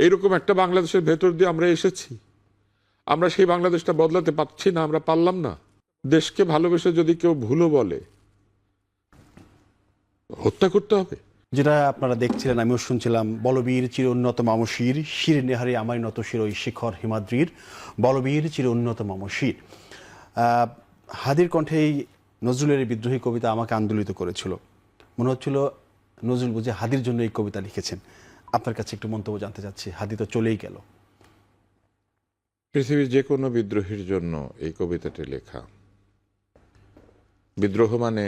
এইরকম একটা বাংলাদেশের ভেতর দিয়ে আমরা এসেছি, আমরা সেই বাংলাদেশটা বদলাতে পারছি না, আমরা পারলাম না। দেশকে ভালোবেসে যদি কেউ ভুলও বলে, হত্যা করতে হবে। যেটা আপনারা দেখছিলেন, আমিও শুনছিলাম, বলবীর চির উন্নত মামশির শির নেহারি আমায় নত শিরোই শিখর হিমাদ্রির, বলবীর চির উন্নত মামশির। হাদির কণ্ঠে এই নজরুলের বিদ্রোহী কবিতা আমাকে আন্দোলিত করেছিল। মনে হচ্ছিল নজরুল বুঝে হাদির জন্য এই কবিতা লিখেছেন। আপনার কাছে একটু মন্তব্য জানতে চাচ্ছি। হাদি তো চলেই গেল। পৃথিবীর যে কোনো বিদ্রোহীর জন্য এই কবিতাটি লেখা। বিদ্রোহ মানে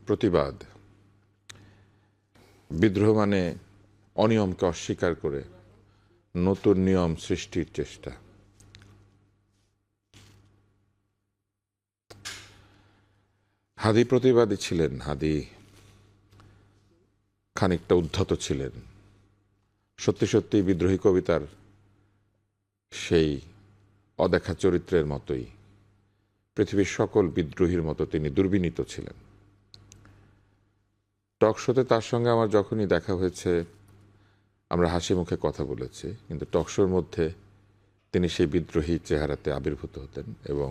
প্রতিবাদ, বিদ্রোহ মানে অনিয়মকে অস্বীকার করে নতুন নিয়ম সৃষ্টির চেষ্টা। হাদি প্রতিবাদী ছিলেন, হাদি খানিকটা উদ্ধত ছিলেন। সত্যি সত্যি বিদ্রোহী কবিতার সেই অদেখা চরিত্রের মতোই পৃথিবীর সকল বিদ্রোহীর মতো তিনি দুর্বিনীত ছিলেন। টক শোতে তার সঙ্গে আমার যখনই দেখা হয়েছে, আমরা হাসি মুখে কথা বলেছি, কিন্তু টক শোর মধ্যে তিনি সেই বিদ্রোহী চেহারাতে আবির্ভূত হতেন এবং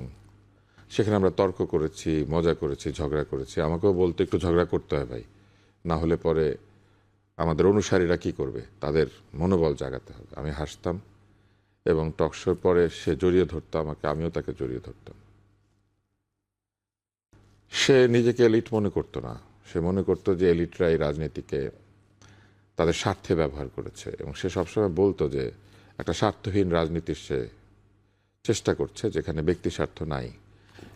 সেখানে আমরা তর্ক করেছি, মজা করেছি, ঝগড়া করেছি। আমাকেও বলতে একটু ঝগড়া করতে হয় ভাই, না হলে পরে আমাদের অনুসারীরা কি করবে, তাদের মনোবল জাগাতে হবে। আমি হাসতাম এবং টক শোর পরে সে জড়িয়ে ধরতো আমাকে, আমিও তাকে জড়িয়ে ধরতাম। সে নিজেকে এলিট মনে করতো না, সে মনে করতো যে এলিটরা এই রাজনীতিকে তাদের স্বার্থে ব্যবহার করেছে এবং সে সবসময় বলতো যে একটা স্বার্থহীন রাজনীতির সে চেষ্টা করছে, যেখানে ব্যক্তি স্বার্থ নাই।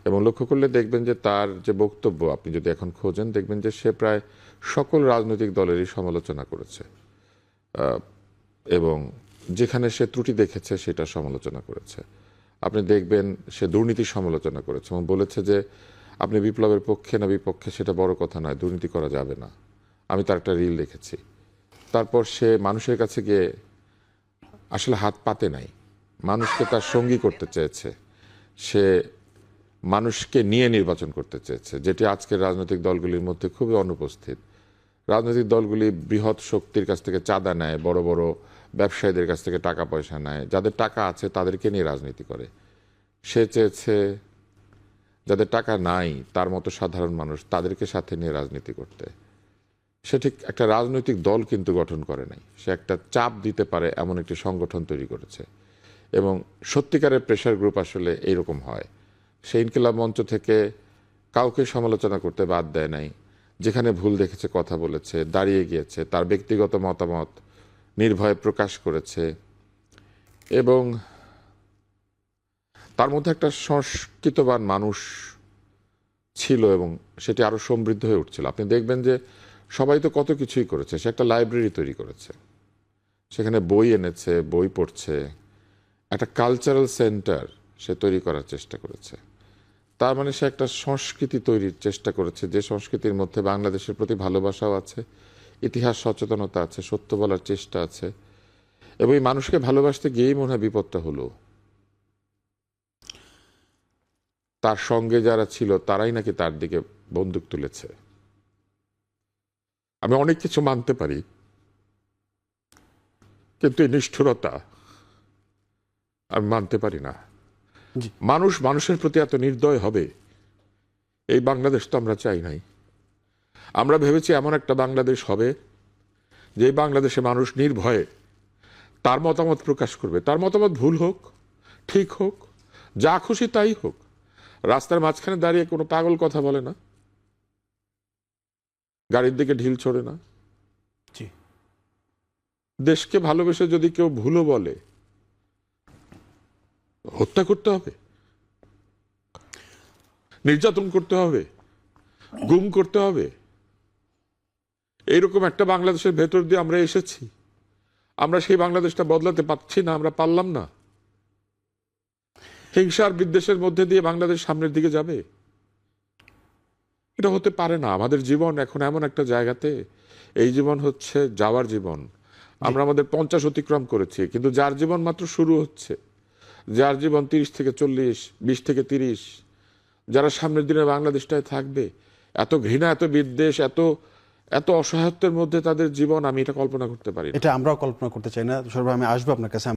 এবং লক্ষ্য করলে দেখবেন যে তার যে বক্তব্য, আপনি যদি এখন খোঁজেন দেখবেন যে সে প্রায় সকল রাজনৈতিক দলেরই সমালোচনা করেছে এবং যেখানে সে ত্রুটি দেখেছে সেটা সমালোচনা করেছে। আপনি দেখবেন সে দুর্নীতি সমালোচনা করেছে এবং বলেছে যে আপনি বিপ্লবের পক্ষে না বিপক্ষে সেটা বড় কথা নয়, দুর্নীতি করা যাবে না। আমি তার একটা রিল দেখেছি। তারপর সে মানুষের কাছে গিয়ে আসলে হাত পাতে নাই, মানুষকে তার সঙ্গী করতে চেয়েছে, সে মানুষকে নিয়ে নির্বাচন করতে চেয়েছে, যেটি আজকের রাজনৈতিক দলগুলির মধ্যে খুবই অনুপস্থিত। রাজনৈতিক দলগুলি বৃহৎ শক্তির কাছ থেকে চাঁদা নেয়, বড় বড় ব্যবসায়ীদের কাছ থেকে টাকা পয়সা নেয়, যাদের টাকা আছে তাদেরকে নিয়ে রাজনীতি করে। সে চেয়েছে যাদের টাকা নাই, তার মতো সাধারণ মানুষ, তাদেরকে সাথে নিয়ে রাজনীতি করতে। সে ঠিক একটা রাজনৈতিক দল কিন্তু গঠন করে নাই, সে একটা চাপ দিতে পারে এমন একটি সংগঠন তৈরি করেছে। এবং সত্যিকারের প্রেশার গ্রুপ আসলে এইরকম হয়। সে ইনকিলাব মঞ্চ থেকে কাউকে সমালোচনা করতে বাদ দেয় নাই, যেখানে ভুল দেখেছে কথা বলেছে, দাঁড়িয়ে গিয়েছে, তার ব্যক্তিগত মতামত নির্ভয়ে প্রকাশ করেছে এবং তার মধ্যে একটা সংস্কৃতবান মানুষ ছিল এবং সেটি আরো সমৃদ্ধ হয়ে উঠছিল। আপনি দেখবেন যে সবাই তো কত কিছুই করেছে, সে একটা লাইব্রেরি তৈরি করেছে, সেখানে বই এনেছে, বই পড়ছে, একটা কালচারাল সেন্টার সে তৈরি করার চেষ্টা করেছে। তার মানে সে একটা সংস্কৃতি তৈরির চেষ্টা করেছে, যে সংস্কৃতির মধ্যে বাংলাদেশের প্রতি ভালোবাসাও আছে, ইতিহাস সচেতনতা আছে, সত্য বলার চেষ্টা আছে। এবং এই মানুষকে ভালোবাসতে গিয়েই মনে হয় বিপদটা হলো। তার সঙ্গে যারা ছিল তারাই নাকি তার দিকে বন্দুক তুলেছে। আমি অনেক কিছু মানতে পারি, কিন্তু এই নিষ্ঠুরতা আমি মানতে পারি না। মানুষ মানুষের প্রতি এত নির্দয় হবে, এই বাংলাদেশ তো আমরা চাই নাই। আমরা ভেবেছি এমন একটা বাংলাদেশ হবে যে বাংলাদেশে মানুষ নির্ভয়ে তার মতামত প্রকাশ করবে, তার মতামত ভুল হোক ঠিক হোক, যা খুশি তাই হোক। রাস্তার মাঝখানে দাঁড়িয়ে কোনো পাগল কথা বলে না, গাড়ির দিকে ঢিল ছোড়ে না। দেশকে ভালোবেসে যদি কেউ ভুলও বলে, হত্যা করতে হবে, নির্যাতন করতে হবে, গুম করতে হবে। এইরকম একটা বাংলাদেশের ভেতর দিয়ে আমরা এসেছি, আমরা সেই বাংলাদেশটা বদলাতে পারছি না, আমরা পারলাম না। হিংসার বিদ্বেষের মধ্যে দিয়ে বাংলাদেশ সামনের দিকে যাবে, এটা হতে পারে না। আমাদের জীবন এখন এমন একটা জায়গাতে, এই জীবন হচ্ছে যাওয়ার জীবন। আমরা আমাদের 50 অতিক্রম করেছি, কিন্তু যার জীবন মাত্র শুরু হচ্ছে, যার জীবন 30 থেকে 40, 20 থেকে 30, যারা সামনের দিনে বাংলাদেশটায় থাকবে, এত ঘৃণা, এত বিদ্বেষ, এত অসহায়ত্বের মধ্যে তাদের জীবন, আমি এটা কল্পনা করতে পারি না। এটা আমরাও কল্পনা করতে চাই না। সর্ব আমি আসবো আপনার কাছে।